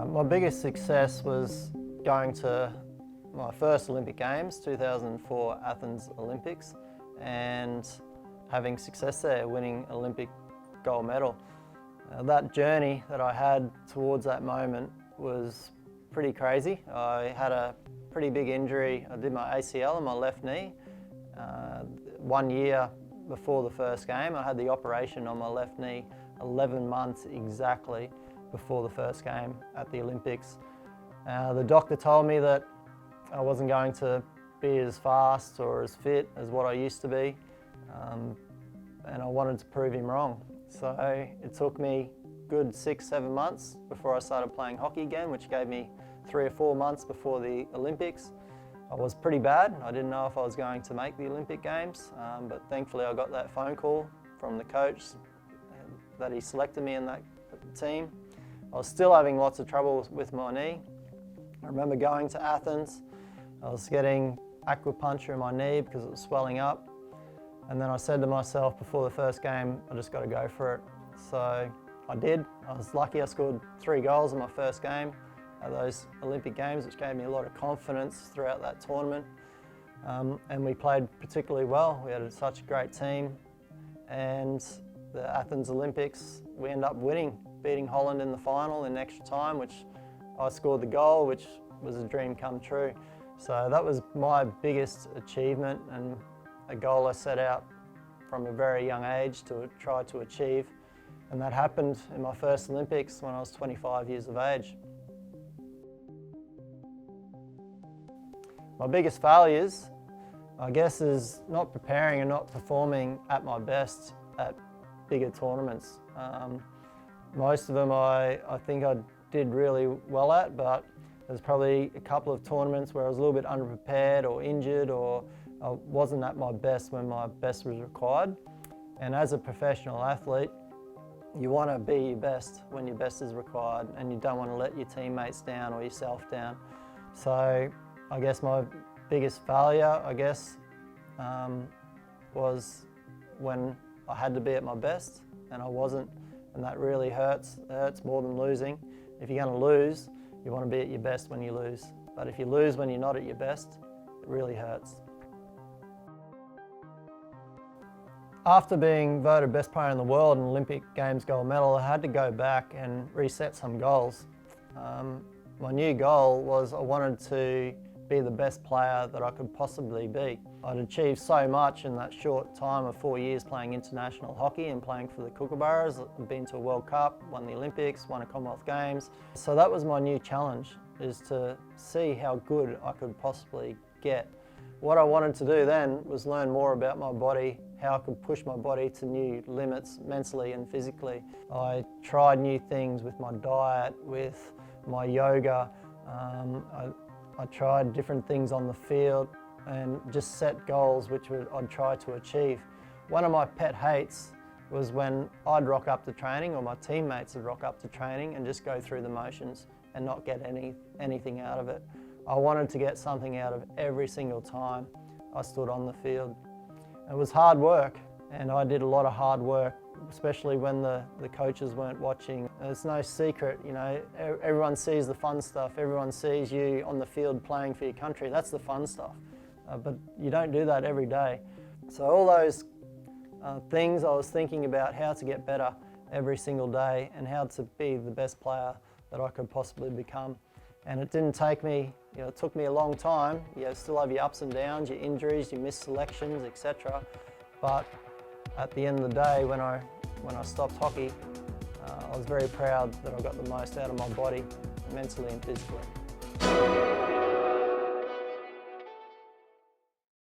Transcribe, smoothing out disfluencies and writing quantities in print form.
My biggest success was going to my first Olympic Games, 2004 Athens Olympics, and having success there, winning Olympic gold medal. That journey that I had towards that moment was pretty crazy. I had a pretty big injury. I did my ACL on my left knee. 1 year before the first game, I had the operation on my left knee 11 months exactly before the first game at the Olympics. The doctor told me that I wasn't going to be as fast or as fit as what I used to be, and I wanted to prove him wrong. So it took me good 6-7 months before I started playing hockey again, which gave me 3 or 4 months before the Olympics. I was pretty bad. I didn't know if I was going to make the Olympic Games, but thankfully I got that phone call from the coach that he selected me in that team. I was still having lots of trouble with my knee. I remember going to Athens. I was getting acupuncture in my knee because it was swelling up. And then I said to myself before the first game, I just got to go for it. So I did. I was lucky I scored 3 goals in my first game at those Olympic Games, which gave me a lot of confidence throughout that tournament. And we played particularly well. We had such a great team. And the Athens Olympics, we ended up winning, beating Holland in the final in extra time, which I scored the goal, which was a dream come true. So that was my biggest achievement and a goal I set out from a very young age to try to achieve. And that happened in my first Olympics when I was 25 years of age. My biggest failures, I guess, is not preparing and not performing at my best at bigger tournaments. Most of them I think I did really well at, but there's probably a couple of tournaments where I was a little bit underprepared or injured, or I wasn't at my best when my best was required. And as a professional athlete, you want to be your best when your best is required, and you don't want to let your teammates down or yourself down. So I guess my biggest failure, was when I had to be at my best and I wasn't, and that really hurts. It hurts more than losing. If you're going to lose, you want to be at your best when you lose. But if you lose when you're not at your best, it really hurts. After being voted best player in the world and Olympic Games gold medal, I had to go back and reset some goals. My new goal was I wanted to be the best player that I could possibly be. I'd achieved so much in that short time of 4 years playing international hockey and playing for the Kookaburras. I'd been to a World Cup, won the Olympics, won a Commonwealth Games. So that was my new challenge, is to see how good I could possibly get. What I wanted to do then was learn more about my body, how I could push my body to new limits mentally and physically. I tried new things with my diet, with my yoga. I tried different things on the field and just set goals which I'd try to achieve. One of my pet hates was when I'd rock up to training, or my teammates would rock up to training and just go through the motions and not get anything out of it. I wanted to get something out of every single time I stood on the field. It was hard work, and I did a lot of hard work, especially when the coaches weren't watching. It's no secret, you know, everyone sees the fun stuff. Everyone sees you on the field playing for your country. That's the fun stuff. But you don't do that every day. So all those things, I was thinking about how to get better every single day and how to be the best player that I could possibly become. And it didn't take me, it took me a long time. You still have your ups and downs, your injuries, your missed selections, etc. But at the end of the day, when I stopped hockey, I was very proud that I got the most out of my body, mentally and physically.